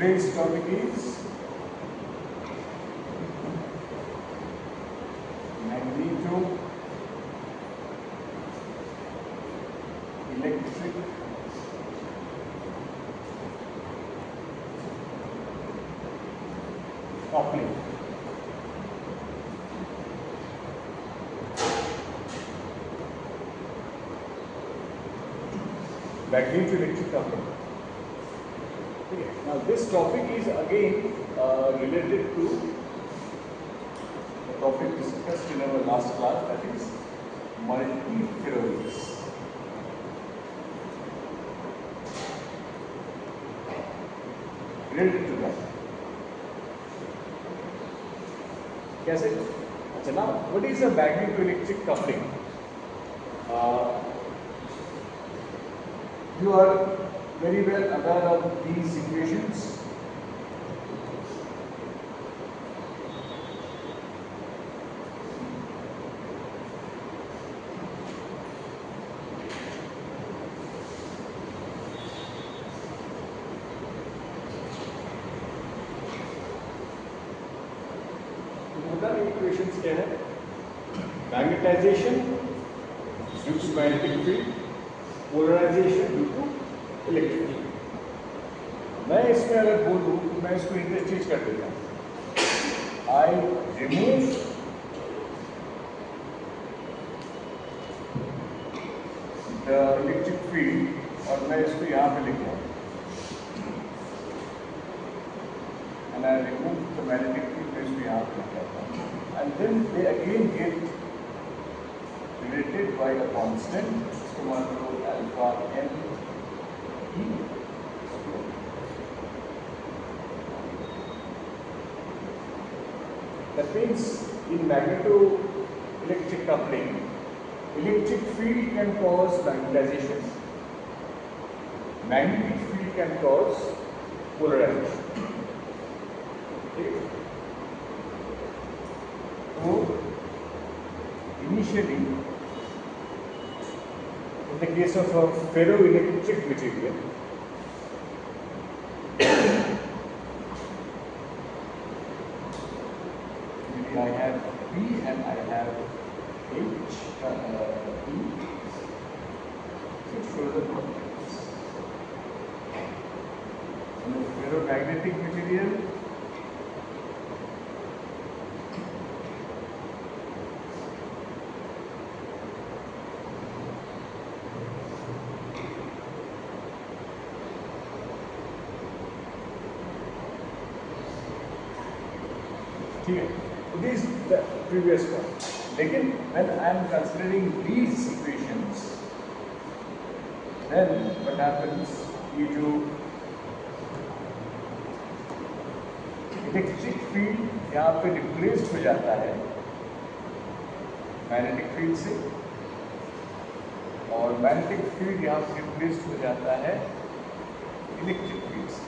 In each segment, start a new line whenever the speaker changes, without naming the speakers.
today's topic is magnetoelectric coupling. Magnetoelectric coupling. Okay. Now this topic is again related to the topic discussed in our last class, that is multiferroaries. Related to that. कैसे? अच्छा, now what is a magnetoelectric coupling? You are very well aware of these equations. Equations क्या है? Magnetization due to magnetic field, polarization due to electric field. मैं इसमें अगर बोलूँ तो मैं इसको इंटरचेंज कर देता हूँ. I remove the electric field और मैं इसको यहाँ पे लिख रहा हूँ. And I remove the magnetic field, मैं इसको यहाँ पे लिख रहा हूँ. And then they again get related by a constant, इसको मान लो alpha m e. That means in magnetoelectric coupling, electric field can cause magnetization, magnetic field can cause polarization. Okay. So initially, in the case of a ferroelectric material, maybe I have B and I have H, E. So further properties. In a ferromagnetic material, it is the previous one. Lekin when I am considering these equations, then what happens? ये जो electric field यहाँ पे replaced हो जाता है magnetic field से, और magnetic field यहाँ पे रिप्लेस्ड हो जाता है इलेक्ट्रिक फील्ड से.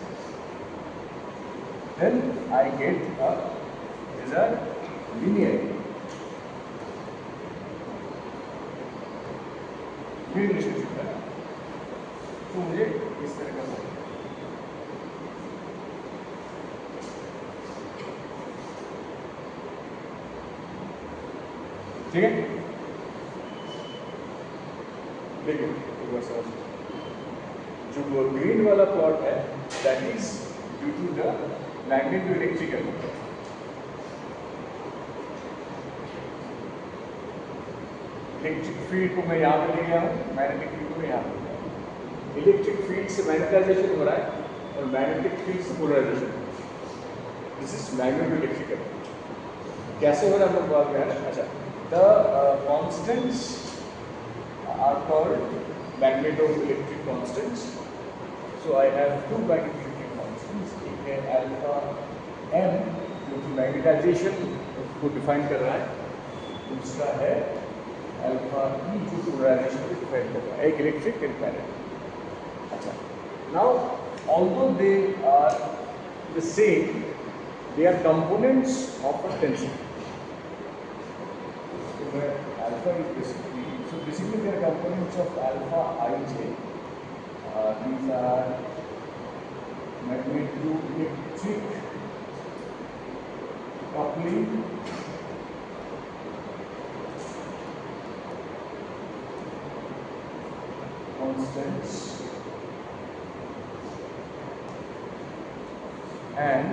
Then I get a linear relationship है. तो मुझे इस तरह का ठीक है. देखिए जो ग्रीन वाला प्लॉट है, that is due to the magnetoelectrical. Electric field को मैं यहाँ पे ले गया हूँ, मैग्नेटिक फील्ड को मैं यहाँ पे ले गया हूँ. इलेक्ट्रिक फील्ड से मैग्नेटाइजेशन हो रहा है और मैग्नेटिक फील्ड से पोलराइजेशन. This is magnetoelectrical. कैसे हो रहा है हम लोग बात कर रहे हैं. अच्छा, the constants are called magnetoelectric constants. So I have two magnetoelectric constants. एक है अल्फा एम जो कि मैग्नेटाइजेशन को डिफाइन कर रहा है, दूसरा है अल्फा ई जो पोलराइजेशन को डिफाइन कर रहा है, एक इलेक्ट्रिक एक मैग्नेटिक. अच्छा, now although they are the same, they are components of a tensor. Alpha is basically, so basically they are components of alpha ij. These are magnetoelectric coupling constants and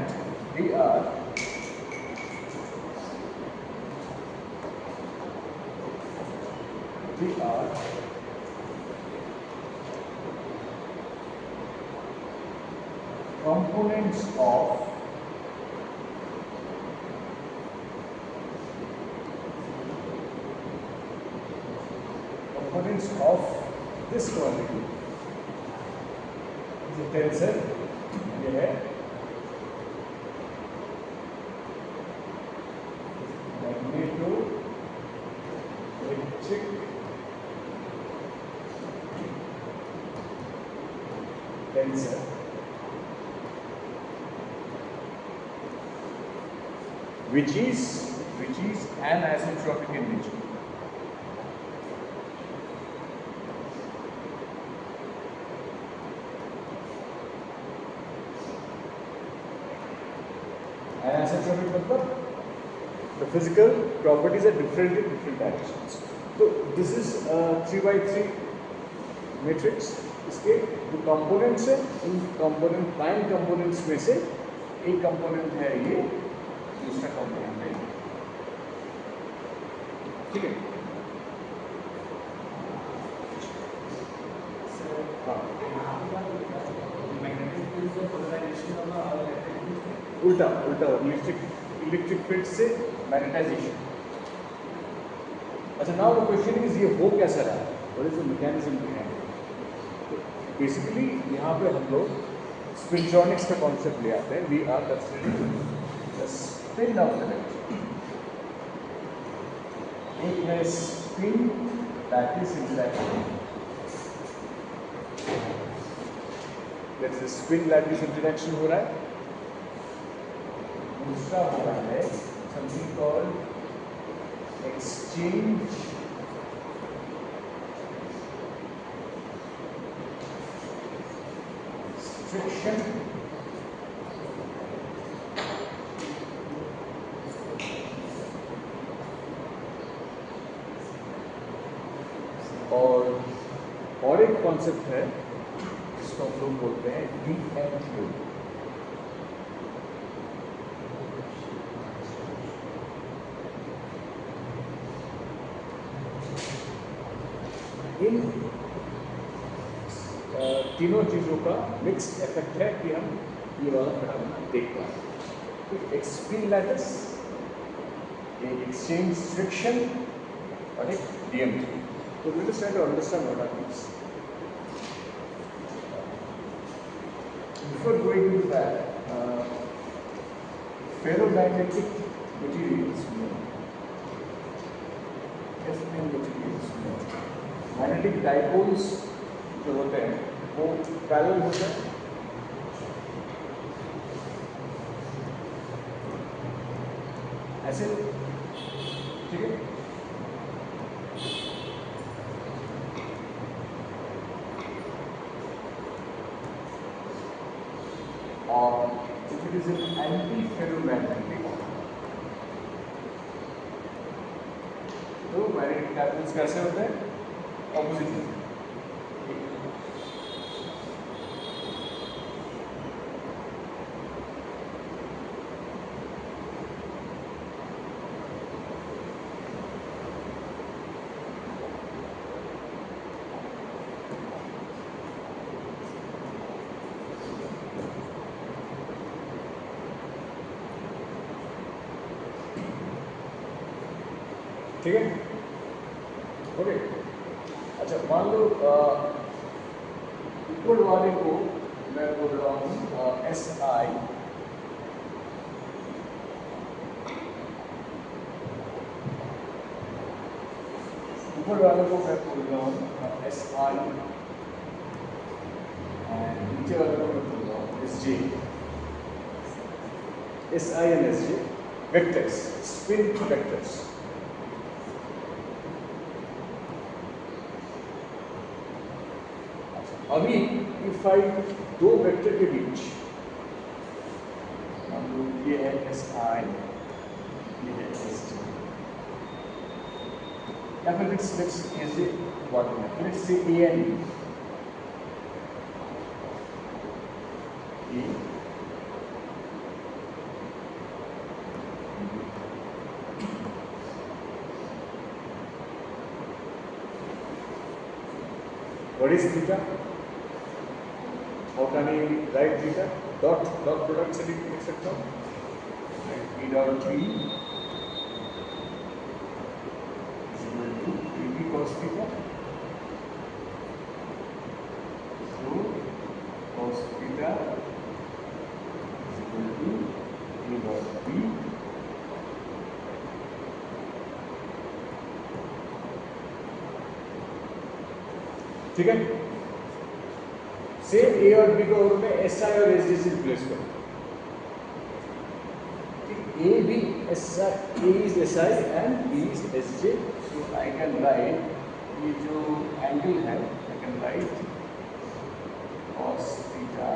they are components of this quantity. The tensor ये है magnetoelectric tensor which is anisotropic in nature. Anisotropic मतलब the physical properties are different in different directions. So this is a 3x3 matrix. इसके जो components है, इन prime components में से एक component है ये, दूसरा component है ये. ठीक है? उल्टा इलेक्ट्रिक फील्ड से मैग्नेटाइजेशन. अच्छा, नाउ द क्वेश्चन इज ये हो कैसा रहा है, what is the mechanism behind. Basically यहाँ पे हम लोग स्पिनट्रॉनिक्स का कॉन्सेप्ट ले आते हैं. We are considering the spin of electron. एक है स्पिन लैटिस इंटरैक्शन. जैसे स्पिन लैटिस इंटरैक्शन हो रहा है. दूसरा हो रहा है समथिंग कॉल्ड एक्सचेंज फ्रिक्शन. और एक कॉन्सेप्ट है जिसको हम लोग बोलते हैं DMQ. इन तीनों चीज़ों का मिक्स्ड इफेक्ट है कि हम ये वाला फिनोमेना देख पाए. तो एक स्पिन लैटिस, एक एक्सचेंज फ्रिक्शन और एक DMQ. तो let us try to understand what are these. Before going into that, ferromagnetic materials, magnetic dipoles जो होते हैं वो पैरेलल होते हैं. ऐसे, ठीक है. और if it is an anti-ferromagnetic, तो मैग्नेटिक डाइपोल्स कैसे होते हैं? ऑपोजिट. ठीक है, ओके. अच्छा, मान लो ऊपर वाले को मैं बोल रहा हूँ SI, ऊपर वाले को मैं बोल रहा हूँ SI एंड नीचे वाले को मैं बोल रहा हूँ SJ. SI and SJ vectors, spin vectors. अभी इफ आई दो वेक्टर के बीच एस आई, ये है एस टी, या फिर लेट्स ऐसे बात में let's say A N A, what is theta? How can I write theta? Dot product से लिख सकता हूँ, P dot B is equal to AB cos theta, so cos theta is equal to A dot B ठीक है। Same ए और B को मैं S I और एस डी से रिप्लेस करूँ, A B S I, A is S I and B is S J, so I can write ये जो एंगल है I can write cos theta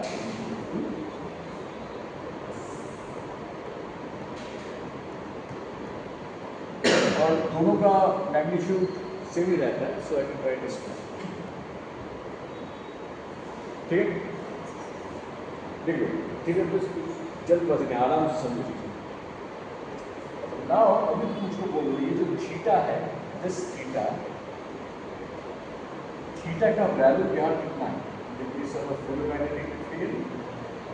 और दोनों का मैग्नीट्यूड सेम ही रहता है, so I can write this. ठीक है, देखिए ठीक है, बस जल्दबाजी में आराम से समझ लीजिए। नाउ अभी मुझको बोलो ये जो थीटा है, दिस थीटा, थीटा का वैल्यू यहाँ कितना है, in case of ferromagnetic field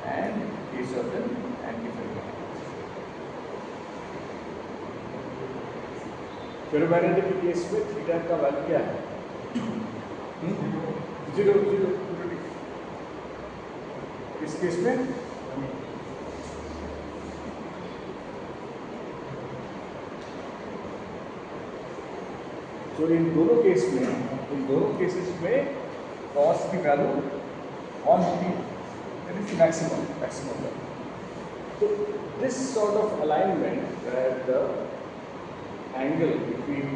and case of N anti ferromagnetic. Ferromagnetic के केस में थीटा का वैल्यू क्या है? 0 इस केस में तो इन दोनों केसेस में कॉस की वैल्यू 1 होती है, दैट इज मैक्सिमम वैल्यू। तो this sort of alignment where the angle between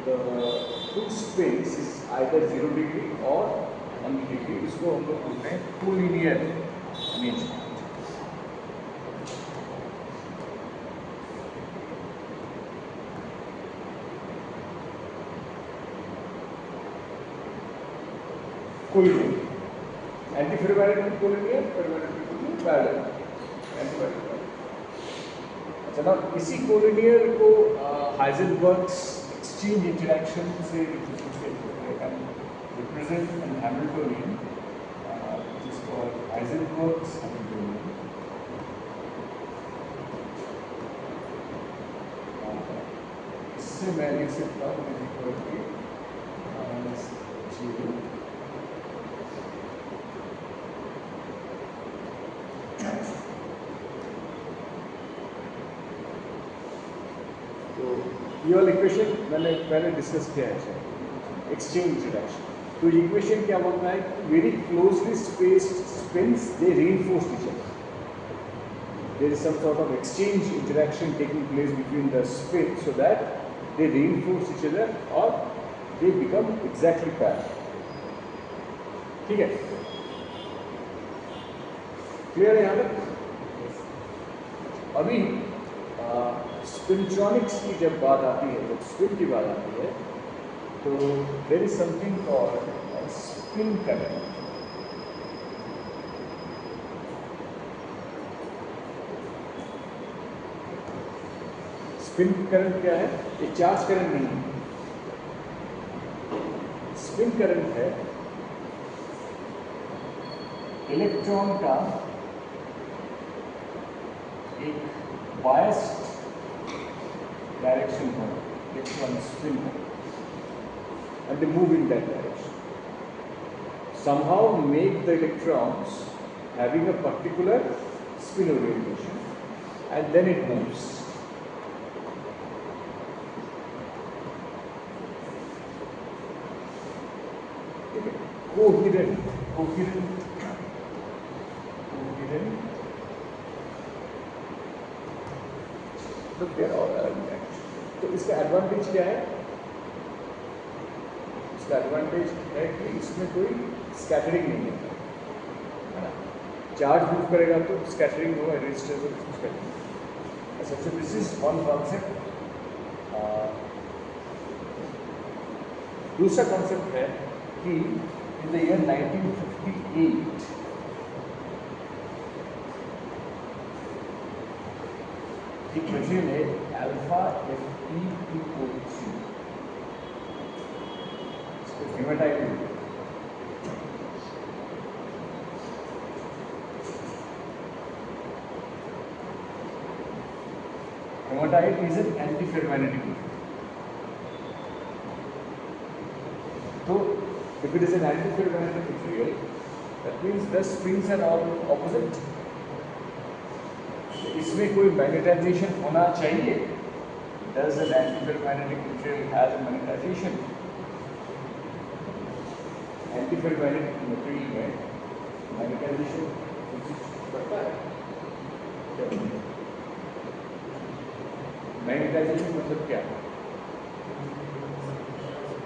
the two spins is either 0 degree और 1 डिग्री, इसको हम लोग बोलते हैं collinear arrangement. Collinear anti ferromagnetic collinear, ferromagnetic parallel, anti parallel. अच्छा, ना इसी कोलिनियर को हाइजेनबर्ग्स एक्सचेंज इंटरैक्शन से represent an Hamiltonian, which is called Heisenberg's Hamiltonian. इससे मैं लिख सकता हूँ तो ये वाला इक्वेशन मैंने पहले डिस्कस किया है, एक्सचेंज इंटरैक्शन। तो इक्वेशन क्या बोलता है? Very closely spaced spins they reinforce each other, there is some sort of exchange interaction taking place between the spin so that they reinforce each other और they become exactly parallel. ठीक है, clear है यहाँ तक? अभी spintronics की जब बात आती है, जब स्पिन की बात आती है, तो there is something called spin current. Spin current क्या है? ये चार्ज करंट नहीं है, स्पिन करंट है इलेक्ट्रॉन का एक बायस्ड डायरेक्शन पर इलेक्ट्रॉन स्पिन करता है and they move in that direction. Somehow make the electrons having a particular spin orientation and then it moves. Coherent तो they are all aligned. तो इसका advantage क्या है? एडवांटेज है कि इसमें कोई स्कैटरिंग नहीं है ना, चार्ज मूव करेगा तो स्कैटरिंग होगा, रेजिस्टेंस हो, scattering. So this is one concept. दूसरा concept है कि in the year 1958 एक मशीन है alpha Fe2O3 haematite Hematite is an antiferromagnetic material. So, if it is an antiferromagnetic material, that means the springs are all opposite. इसमें कोई magnetisation होना चाहिए. Does an antiferromagnetic material has a magnetization? Antiferromagnetic material में magnetisation करता है. Magnetisation मतलब क्या है?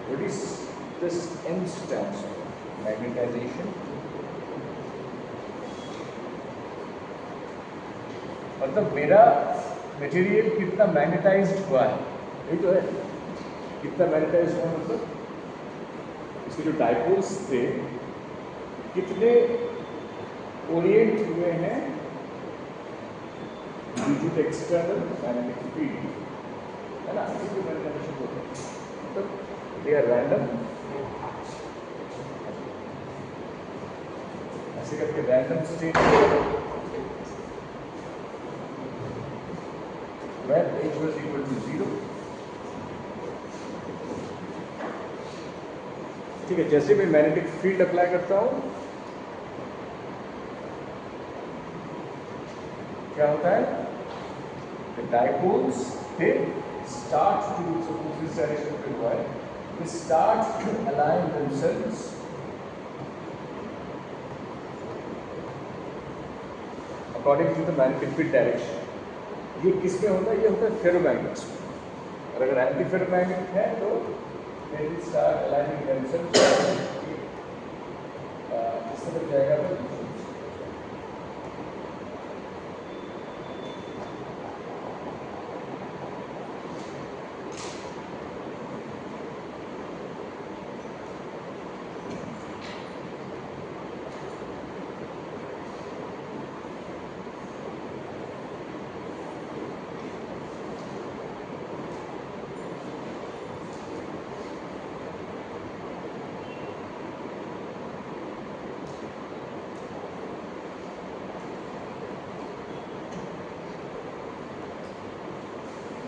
What is this M stands for? Magnetisation मतलब मेरा मटेरियल कितना मैग्नेटाइज्ड हुआ है, यही तो है. कितना मैग्नेटाइज्ड हुआ मतलब इसके जो डाइपोल्स थे कितने ओरिएंट हुए हैं due to the external magnetic field, है ना. इसको मैग्नेटाइजेशन बोलते हैं. मतलब they are random, ऐसे करके random state where H was equal to 0. ठीक है. जैसे मैं मैग्नेटिक फील्ड अप्लाई करता हूँ क्या होता है? The dipoles they start to suppose this direction पे हुआ है, they start to align themselves according to the magnetic field direction. ये किस में होता है? ये होता है फेरोमैग्नेट्स में. और अगर एंटी फेरोमैग्नेट है तो they will start aligning themselves. इस तरह जाएगा तो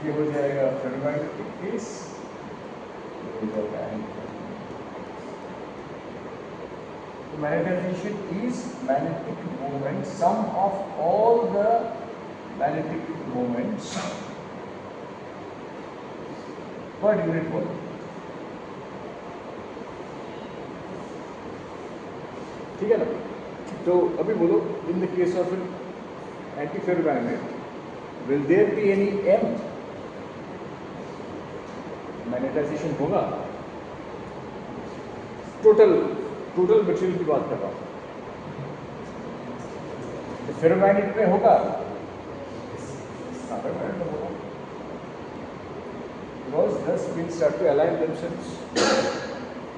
ये हो जाएगा फेरोमैग्नेटिक केस, ये हो जाएगा. Magnetization is magnetic moment, sum of all the magnetic moments per unit volume. ठीक है ना. तो अभी बोलो, in the case of an antiferromagnet, will there be any M? Magnetisation होगा. टोटल मटेरियल की बात कर रहा हूँ. तो फेरोमैग्नेट में होगा. फेरोमैग्नेट में होगा because the spins start to align themselves.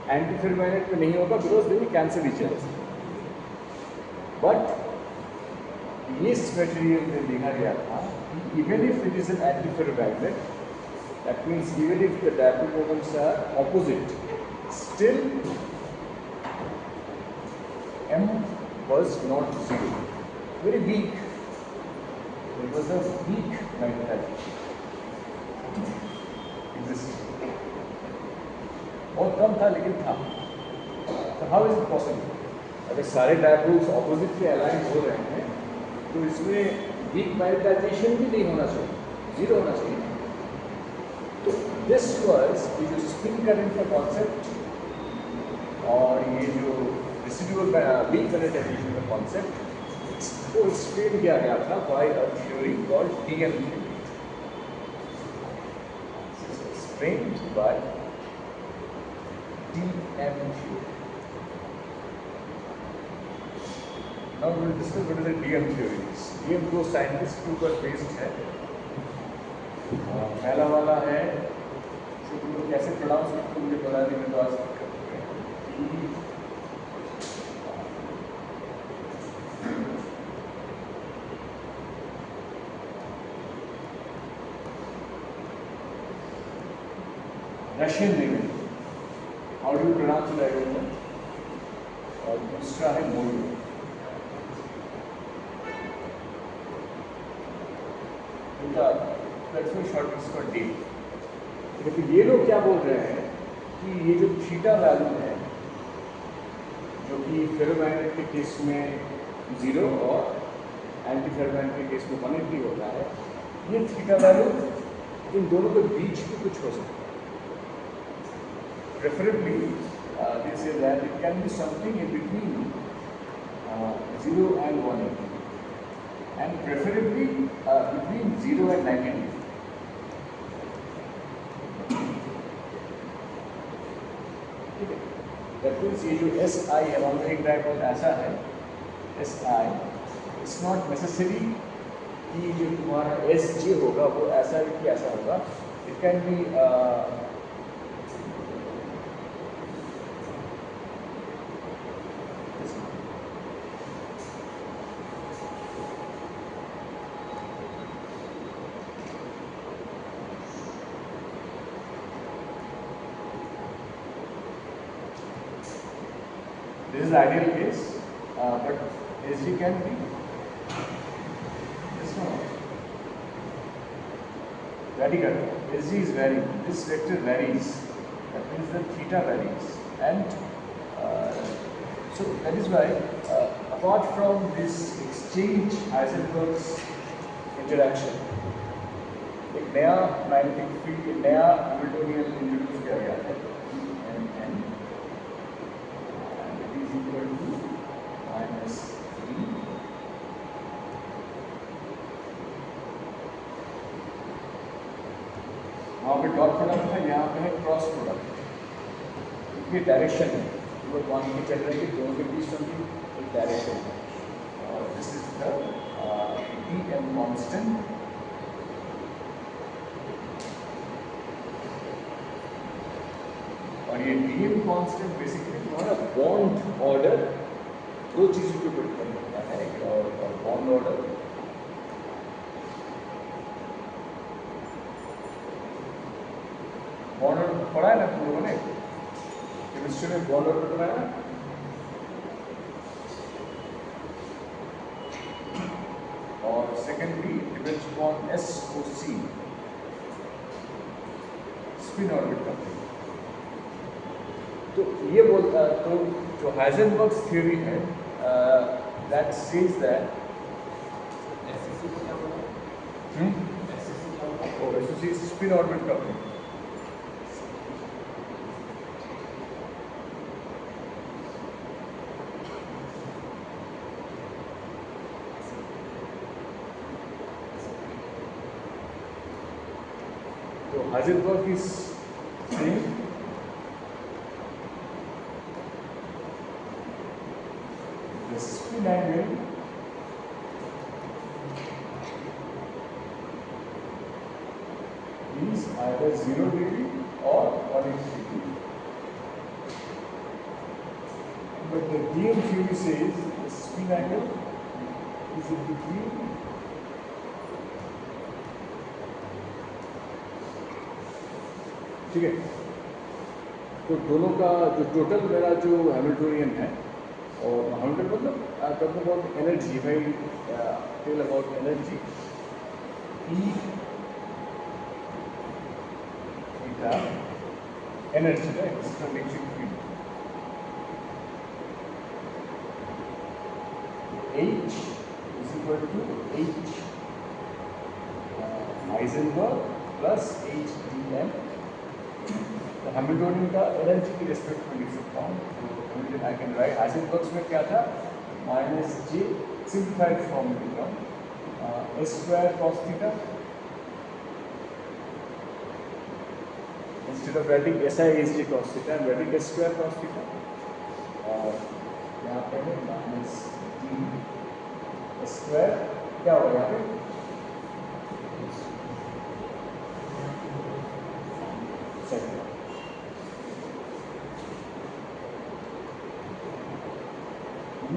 Anti ferromagnet में नहीं होगा because they will cancel each other. But इस मटेरियल में देखा गया था even if it is an antiferromagnet, that means even if the dipole moments are opposite, still M was not 0. Very weak. It was a weak magnetization existing. बहुत कम था लेकिन था. So how is it possible? अगर सारे dipoles opposite से align हो रहे हैं तो इसमें वीक मैग्नेटाइजेशन भी नहीं होना चाहिए, 0 होना चाहिए. तो दिस वाज ये जो स्पिन करंट का कॉन्सेप्ट और ये जो रेसिडुअल वीक मैग्नेटाइजेशन का कॉन्सेप्ट को एक्सप्लेन किया गया था by a theory called DM theory. Explained by DM theory. Now we will discuss what is the DM theory. DM दो साइंटिस्ट के ऊपर बेस्ड है. पहला वाला है, इसको तुम लोग कैसे प्रोनाउंस करते हो मुझे पता नहीं, मैं तो आज तक करते हैं Russian navy, how do you pronounce that? और दूसरा है मोल्डो। इनका प्लेटफॉर्म शॉर्ट इसका डी। लेकिन ये लोग क्या बोल रहे हैं कि ये जो थीटा वैल्यू है जो कि फेरोमैग्नेट के केस में 0 और एंटी फेरोमैग्नेट के केस में 180 होता है, ये थीटा वैल्यू इन दोनों के बीच में कुछ हो सकता है। Preferably they say that it can be something in between 0 and 180 and preferably between 0 and 90. ठीक है, that means ये जो SI है बाउंड्री डायपोल ऐसा है, SI इट्स नॉट नेसेसरी कि जो तुम्हारा SJ होगा वो ऐसा ही कि ऐसा होगा। It can be this is ideal case, but SG can be this one. Radical. SG is varying. This vector varies. That means the theta varies, and so that is why, apart from this exchange Heisenberg's interaction, एक नया magnetic field, नया Hamiltonian introduce किया गया है, n equal to minus d वहाँ पे dot product था, यहाँ पे है क्रॉस प्रोडक्ट। ये डायरेक्शन है, वो मान के चल रहे हैं कि दोनों के बीच समथिंग एक डायरेक्शन है, और this is the dm constant. और ये dm कांस्टेंट बेसिकली तुम्हारा बॉन्ड ऑर्डर दो चीज़ों के ऊपर डिपेंड करता है, और बॉन्ड ऑर्डर पढ़ा है ना तुम लोगों ने केमिस्ट्री में, बॉन्ड ऑर्डर पढ़ा है ना। और secondly depends upon SOC, spin orbit का। तो ये बोलता, तो जो हाइजेनबर्ग्स थ्योरी है that says that SOC spin orbit coupling. तो Heisenberg is saying the spin angle is either 0 degree or 180 degree. But the dm theory says the spin angle is in between ठीक है। तो दोनों का जो टोटल मेरा जो हैमिल्टोनियन है, और हैमिल्टन मतलब टॉकिंग अबाउट एनर्जी, भाई tell about energy, E theta energy है इसका electric field, H is equal to H Heisenberg plus H dm। तो हैमिल्टोनियन का एनर्जी की रिस्पेक्ट में लिख सकता हूँ, तो आई कैन राइट हाइजेनबर्ग्स में क्या था, माइनस जे, सिंप्लीफाइड फॉर्म में लिख रहा हूँ, S square cos theta, instead of writing S I S J cos theta, I am writing S square cos theta, और यहाँ पे है माइनस डी स्क्वायर, क्या होगा यहाँ पे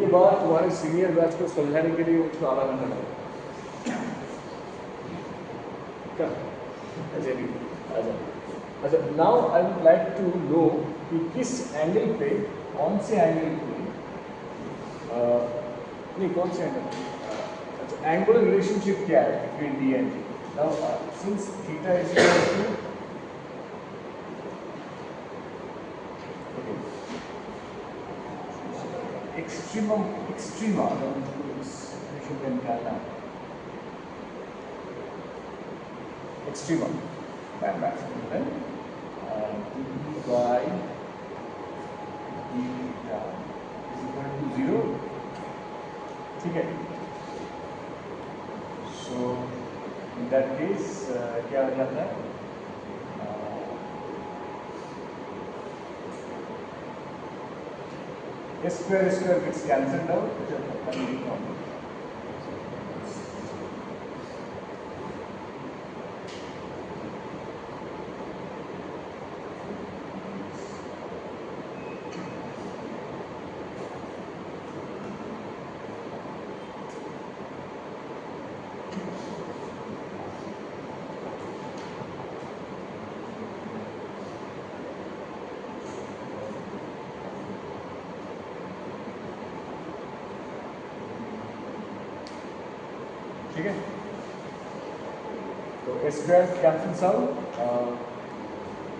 ये बात तुम्हारे सीनियर बैच को समझाने के लिए मुझको आधा घंटा लगेगा। अच्छा, now I would like to know कि किस एंगल पे, कौन से एंगल पे, नहीं कौन से एंगल, अच्छा एंगुलर रिलेशनशिप क्या है between D and G. Now since theta is equal to, extrema इस रिलेशन का निकालना है, एक्सट्रीमा मैक्सिमम है D by theta is equal to 0, ठीक है। सो इन दैट केस क्या हो जाता है, स्क्वायर gets cancelled out, ठीक है। तो square cancels out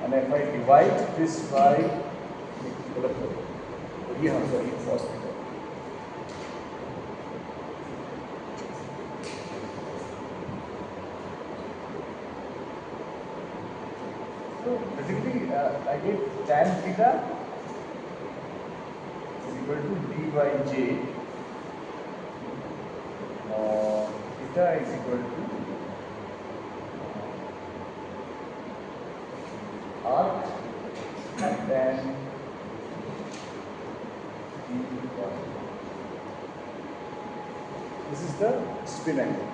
and if I divide this by, ये हम sorry first basically I get tan theta is equal to d by j, theta is equal to arc and then d by, this is the spin angle,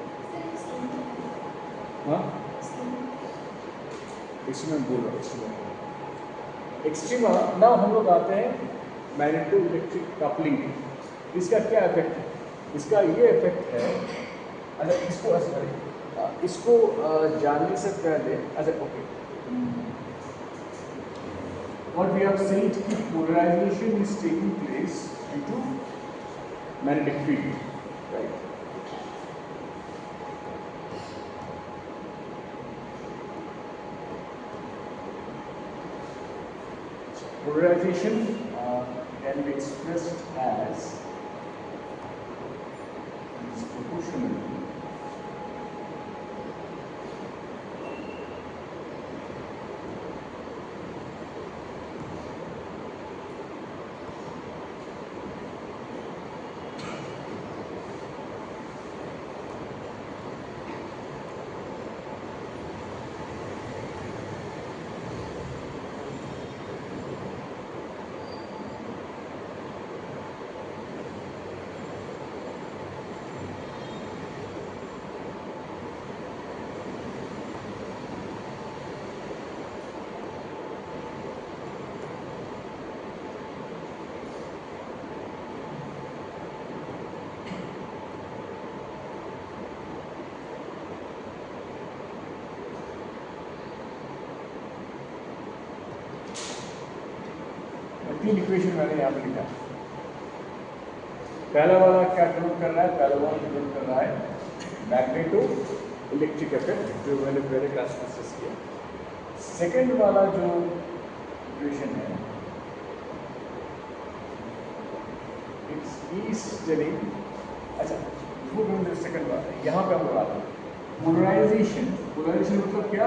हाँ extrema बोल रहा हूँ, extrema. Now हम लोग आते हैं मैग्नेटो इलेक्ट्रिक कपलिंग। इसका क्या इफेक्ट है, इसका ये इफेक्ट है, अच्छा इसको जानने से पहले, अच्छा okay, what we have said कि polarization is taking place due to magnetic field, right. Polarization can be expressed as is proportional तीन इक्वेशन मैंने यहाँ पे लिखा। पहला वाला क्या डिनोट कर रहा है, पहला वाला डिनोट कर रहा है मैग्नेटो इलेक्ट्रिक इफेक्ट, जो मैंने पहले क्लास में डिस्कस किया। सेकंड वाला जो इक्वेशन है, इट्स टेलिंग, अच्छा वो सेकंड वाला यहाँ पे हम लोग आते हैं पोलराइजेशन। पोलराइजेशन मतलब क्या,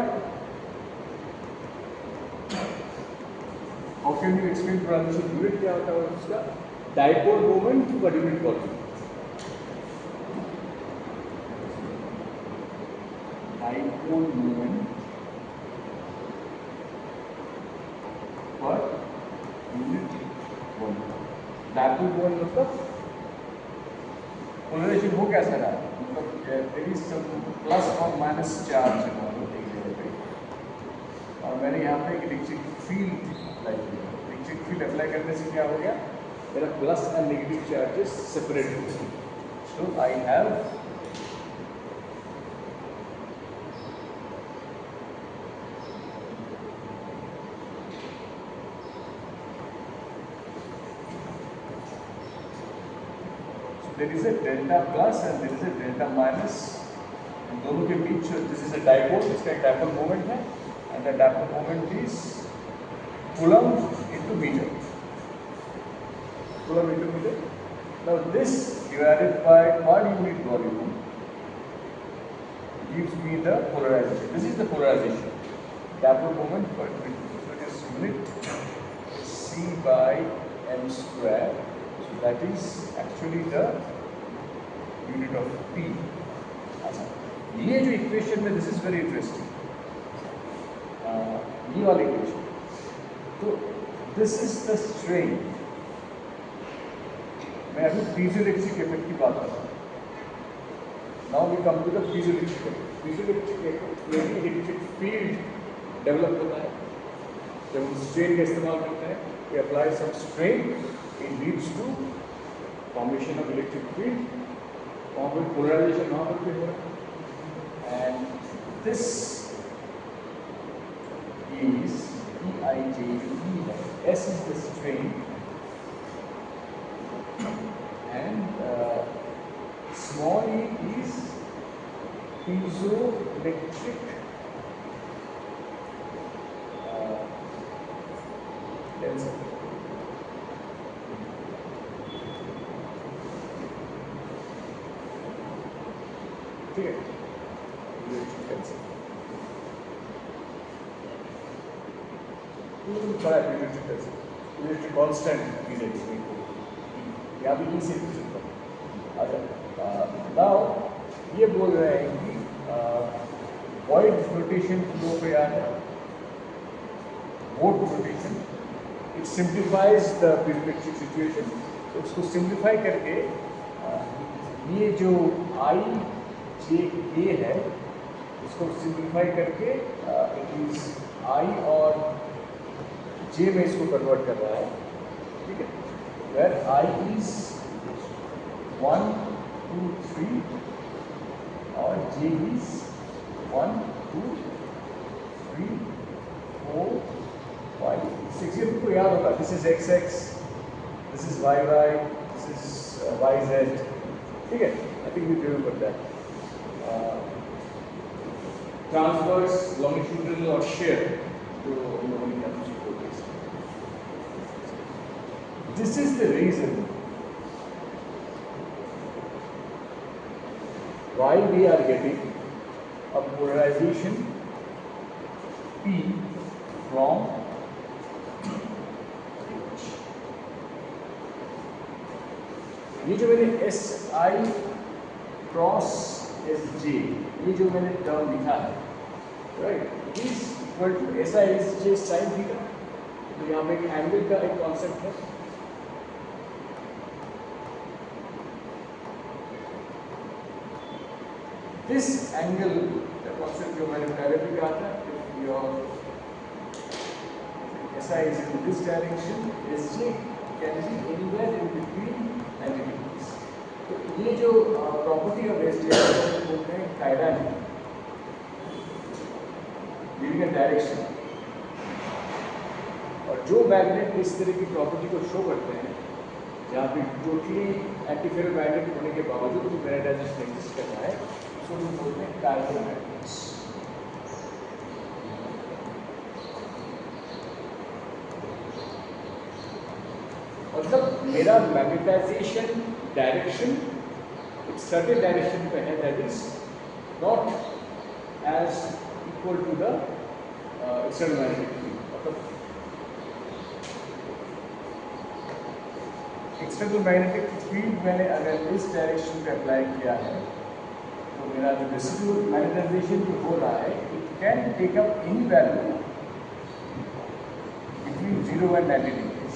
how can you explain polarisation, unit क्या होता है उसका, dipole moment per unit volume, dipole moment per unit volume. Dipole moment मतलब पोलराइजेशन हो कैसा रहा है, मतलब देयर इज सम प्लस और माइनस चार्ज एक जगह पे, और मैंने यहाँ पे इलेक्ट्रिक फील्ड अप्लाई किया। इलेक्ट्रिक फील्ड अप्लाई करने से क्या हो गया, मेरा plus and negative charges separate होंगे. So I have there is a delta plus and there is a delta minus. इन दोनों के बीच दिस इज अ डाइपोल, इसका एक डाइपोल मोमेंट है and the dipole moment is coulomb into metre. Coulomb into metre. Now this divided by per unit volume gives me the polarization. This is the polarization. Dipole moment per unit. So it is unit C by m square. So that is actually the unit of P. ये जो equation में this is very interesting. ये वाला equation, तो this is the strain. मैं अभी piezoelectric effect की बात कर रहा हूँ. Now we come to the piezoelectric effect. Piezoelectric effect में इलेक्ट्रिक फील्ड डेवलप होता है जब हम स्ट्रेन का इस्तेमाल करते हैं. We apply some strain, it leads to formation of electric field. वहाँ पर पोलराइजेशन वहाँ पर भी हो रहा है. And this is EIJE. S is the strain, and small e is piezoelectric density. ठीक है. बड़ा इलेक्ट्रिक कांस्टेंट इज यहाँ भी नहीं से पूछ सकता. अच्छा, नाउ ये बोल रहे हैं कि वॉइड रोटेशन फ्लो पे आ है. Vote rotation it simplifies the electric situation. तो उसको सिंप्लीफाई करके ये जो आई जे के है इसको सिंप्लीफाई करके इट इज आई और जे में इसको कन्वर्ट कर रहा है. ठीक है. वेयर आई इज 1 2 3 और जे इज 1 2 3 4 5 6. ये तुमको याद होगा. This is X X, this is Y Y, this is Y Z. ठीक है. I think you remember that. Transverse, longitudinal और शेयर जो हम लोगों ने किया. This is the reason why we are getting a polarization P from H. ये जो मैंने S I cross S J, ये जो मैंने टर्म लिखा है, right, is equal to S I S J sine theta. तो यहाँ पे एक एंगल का एक कॉन्सेप्ट है. This angle, the concept जो मैंने पहले भी कहा था, if your SI is in this direction, SJ can be anywhere in between 90 degrees. तो ये जो प्रॉपर्टी ऑफ SJ है बोलते हैं काइनेटिक, गिविंग अ डायरेक्शन. और जो मैग्नेट इस तरह की प्रॉपर्टी को शो करते हैं जहाँ पे टोटली एंटीफेरो मैग्नेट होने के बावजूद भी मैग्नेटाइजेशन एग्जिस्ट करता है, उसको हम बोलते हैं काइनेमैग्नेट्स. मतलब मेरा मैग्नेटाइजेशन डायरेक्शन एक सर्टेन डायरेक्शन पे है, that is not as equal to the external magnetic field. मतलब एक्सटर्नल मैग्नेटिक फील्ड मैंने अगर इस डायरेक्शन पे अप्लाई किया है तो मेरा जो रेसिडुअल मैग्नेटाइजेशन जो हो रहा है it can take up any value between 0 and 90 degrees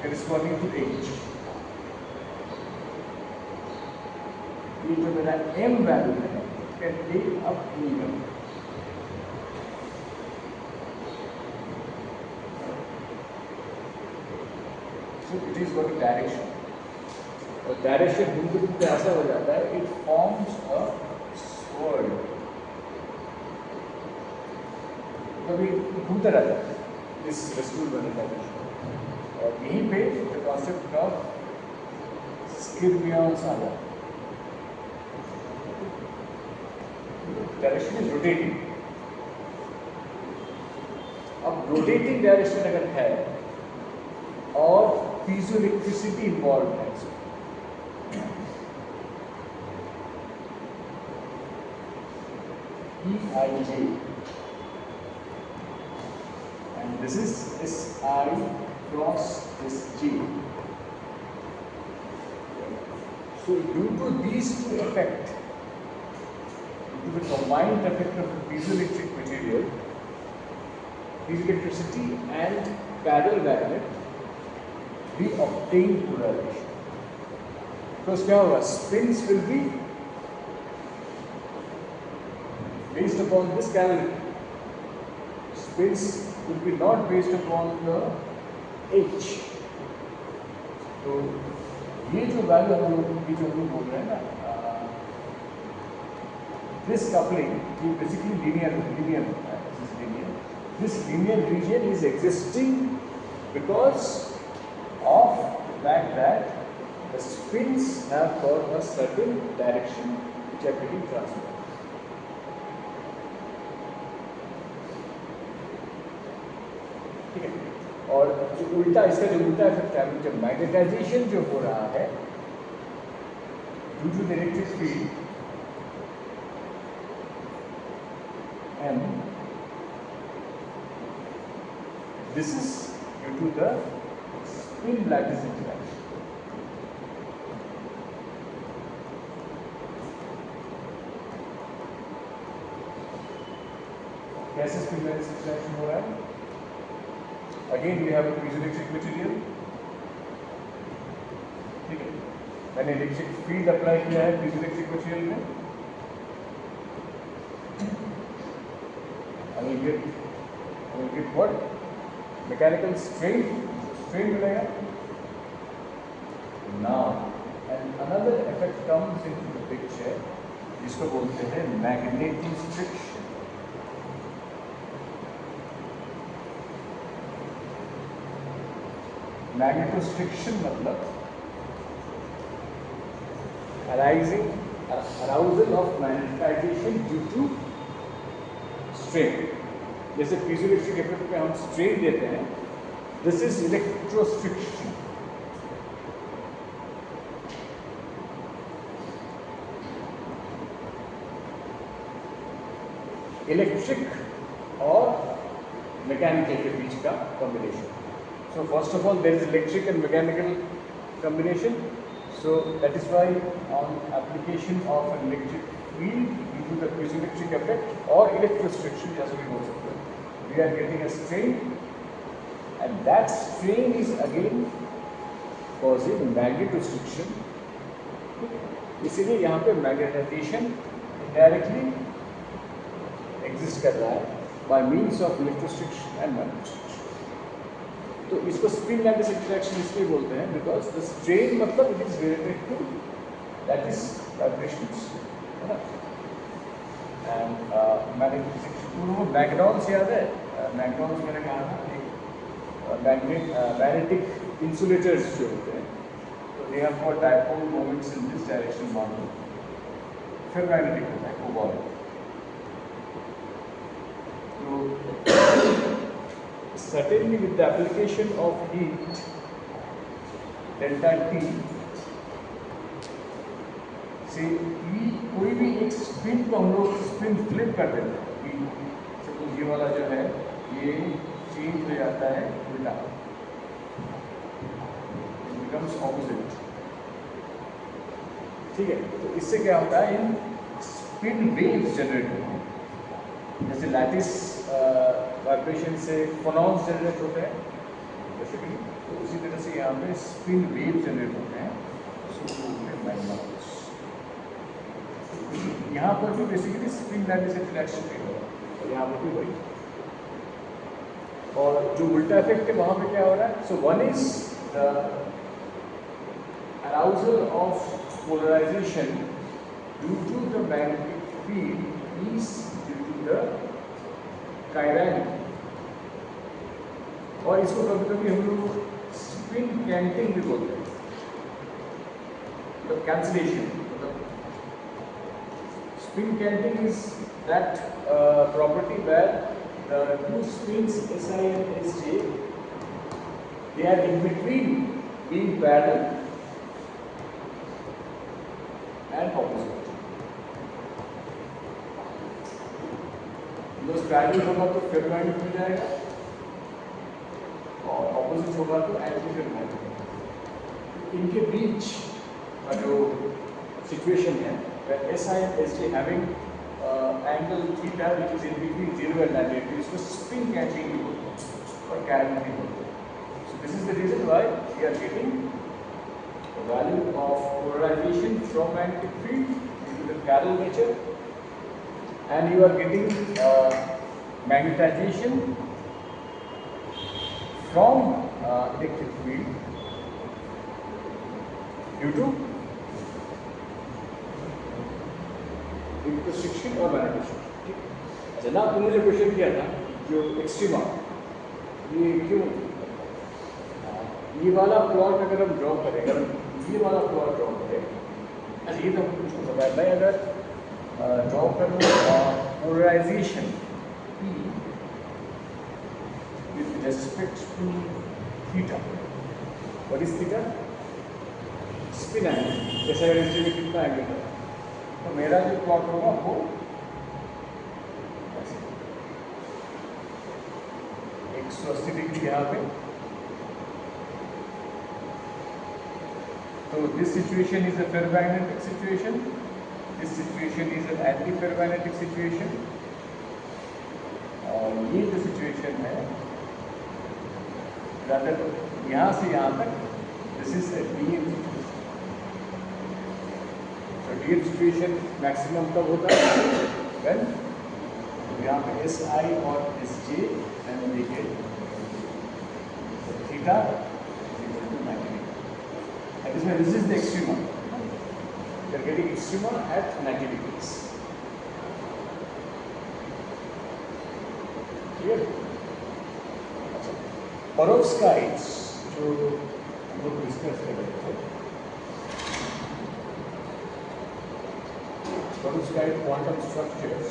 corresponding to H. ये जो मेरा M वैल्यू है can take up any value. So it is got a direction. और डायरेक्शन घूमते घूमते ऐसा हो जाता है, इट फॉर्म्स अ स्वर्ड. कभी घूमता रहता है इस रेस्टूल बने डायरेक्शन. और यहीं पे द कॉन्सेप्ट ऑफ स्किर्मियंस आ जाता है. Direction is rotating. अब रोटेटिंग डायरेक्शन अगर है और पीजोइलेक्ट्रिसिटी इन्वॉल्व है, EIJ, and this is SI cross SJ. So due to these two effects, due to the combined effect of the piezoelectric material, piezoelectricity and parallel magnet, we obtain polarization. Because क्या होगा, spins will be based upon this calorie. Spins will be not based upon the H. तो ये जो value हम लोग बोल रहे हैं ना, this coupling ये basically linear होता है. This is linear. This linear region is existing because of the fact that the spins have got a certain direction which are getting transmitted. ठीक है. और जो उल्टा, इसका जो उल्टा इफेक्ट है, जब मैग्नेटाइजेशन जो हो रहा है due to the electric field and this is due to the spin lattice interaction. कैसे spin lattice interaction हो रहा है? Again we have a piezoelectric material. ठीक है, मैंने इलेक्ट्रिक फील्ड अप्लाई किया है piezoelectric material में. I will get what? Mechanical strain मिलेगा. Now, and another effect comes into the picture, जिसको बोलते हैं magnetostriction. Magnetostriction मतलब arousal of magnetization due to strain. जैसे piezoelectric effect पे हम strain देते हैं, this is electrostriction. इलेक्ट्रिक और मैकेनिकल के बीच का combination. So first of all, there is electric and mechanical combination. So that is why on application of an electric field due to the piezoelectric effect or electrostriction, जैसे भी बोल सकते हैं, we are getting a strain, and that strain is again causing magnetostriction. इसीलिए यहाँ पे magnetisation indirectly exist कर रहा है by means of electrostriction and magnetostriction. तो इसको स्पिन लैटिस इंटरैक्शन इसलिए बोलते हैं बिकॉज द स्ट्रेन मतलब it is related to lattice vibrations, है ना. एंड मैग्नेटिक मैग्नेट्रॉन्स याद है, मैग्नेट्रॉन्स मैंने कहा था एक मैग्नेटिक इंसुलेटर्स जो होते हैं, तो they have got dipole moments in this direction one. फिर मैग्नेटिक होता है कोबाल्ट. तो certainly with the application of heat delta T, से कोई भी एक स्पिन को हम लोग स्पिन फ्लिप कर देते हैं. सपोज ये वाला जो है ये चेंज हो जाता है उल्टा, इट बिकम्स ऑपोजिट. ठीक है, तो इससे क्या होता है, इन स्पिन वेव्स जनरेट होते हैं. जैसे लैटिस वाइब्रेशन से फोनॉन्स जनरेट होते हैं बेसिकली, तो उसी तरह से यहाँ पे स्पिन वेव जनरेट होते हैं. यहाँ पर भी बेसिकली स्पिन लैटिस इंटरैक्शन नहीं हो रहा है, और यहाँ पर भी वही. और जो उल्टा इफेक्ट है वहाँ पे क्या हो रहा है, so one is the arousal of polarization due to the magnetic field is due to the chiral, और इसको कभी कभी हम लोग स्पिन कैंटिंग भी बोलते हैं, मतलब cancellation. Spin canting is that property where the two spins SI and SJ, they are in between being parallel and opposite. जो parallel होगा तो ferromagnet मिल जाएगा और opposite होगा तो anti-ferromagnet. इनके बीच का जो situation है, where SI and SJ having angle theta which is in between 0 and 90, इसको spin catching भी बोलते हैं और carrying भी बोलते हैं. So this is the reason why we are getting the value of polarization from magnetic field due to the chiral nature, and you are getting magnetization from electric field due to intersection और magnetic. ठीक. अच्छा ना, तुमने जो question किया था जो extrema, ये क्यों, ये वाला प्लॉट अगर हम ड्रॉ करें, अगर हम ये वाला प्लॉट ड्रॉ करें, अच्छा ये तो मुझको पता है, मैं अगर ड्रॉ करूँ polarisation P with respect to theta, what is theta? Spin angle. जैसा में कितना एंगल है, तो मेरा जो प्लॉट होगा वो ऐसे 180 डिग्री यहाँ पे. तो this situation is a ferromagnetic situation, this situation is an anti ferromagnetic situation, और ये जो सिचुएशन है यहाँ से यहाँ तक, this is a DM situation. DM situation maximum कब होता है, वेन यहाँ पे एस आई और S J and we get theta equal to 90 degree. That is why this is the extrema. We are getting extrema at 90 degrees. Clear? Perovskites जो हम लोग discuss कर रहे थे, perovskite quantum structures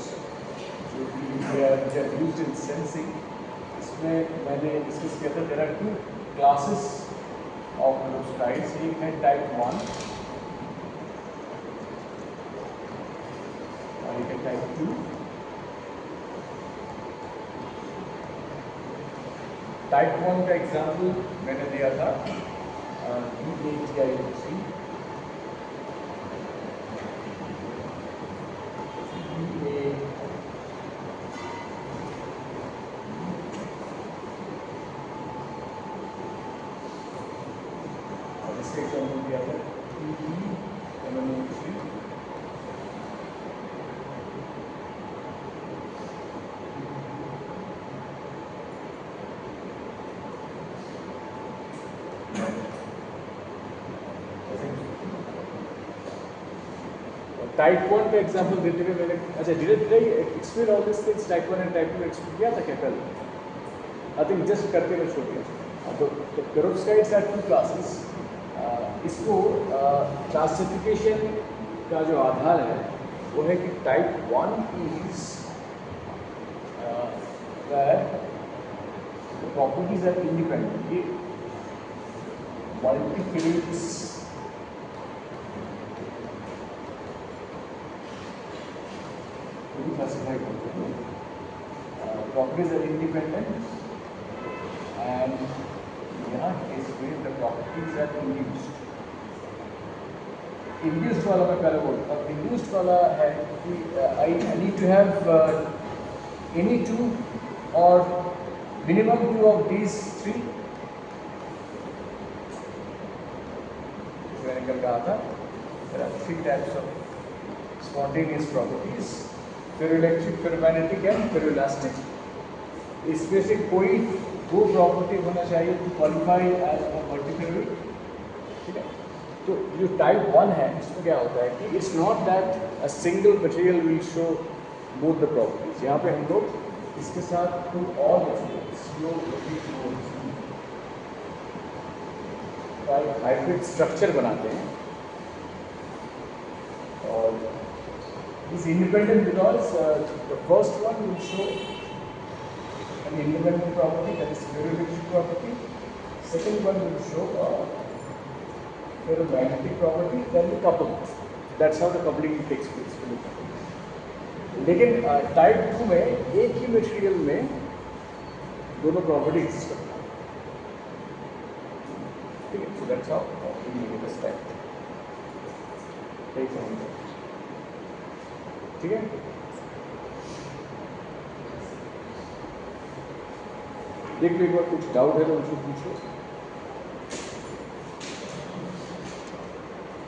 जो कि are used in sensing, इसमें मैंने डिस्कस किया था. there are two classes of perovskites. एक है type 1 और एक है type 2. type 1 का एग्जाम्पल मैंने दिया था DATIOC. टाइप 1 का एग्जांपल देते हुए मैंने, अच्छा धीरे explain all this things type 1 and type 2 explain किया था क्या कल? आई थिंक जस्ट करके मैं छोड़ दिया. तो पेरोव्स्काइट्स आर टू क्लासेस. इसको क्लासिफिकेशन का जो आधार है वो है कि type 1 is where the properties are independent. ये multifields classified properties are independent, and यहाँ केस में the properties are induced. Induced वाला मैं पहले बोलता हूँ. Induced वाला है कि I need to have any two or minimum two of these three. मैंने कल कहा था there are three types of spontaneous properties: ferroelectric, ferromagnetic and ferroelastic. इसमें से कोई वो प्रॉपर्टी होना चाहिए to qualify as a vertical way. ठीक है, तो जो टाइप 1 है इसमें क्या होता है कि it's not that a single material will show both the properties. यहाँ पे हम लोग इसके साथ टू और हाइब्रिड स्ट्रक्चर बनाते हैं और is independent because the first one will show an independent property, that is ferroelectric property. Second one will show ferromagnetic property, then the couple. That's how the coupling takes place. लेकिन type 2 में एक ही material में दोनों property exist करती हैं। ठीक है, so that's how we make this type. ठीक है, देख लो एक बार कुछ डाउट है तो मुझसे पूछो।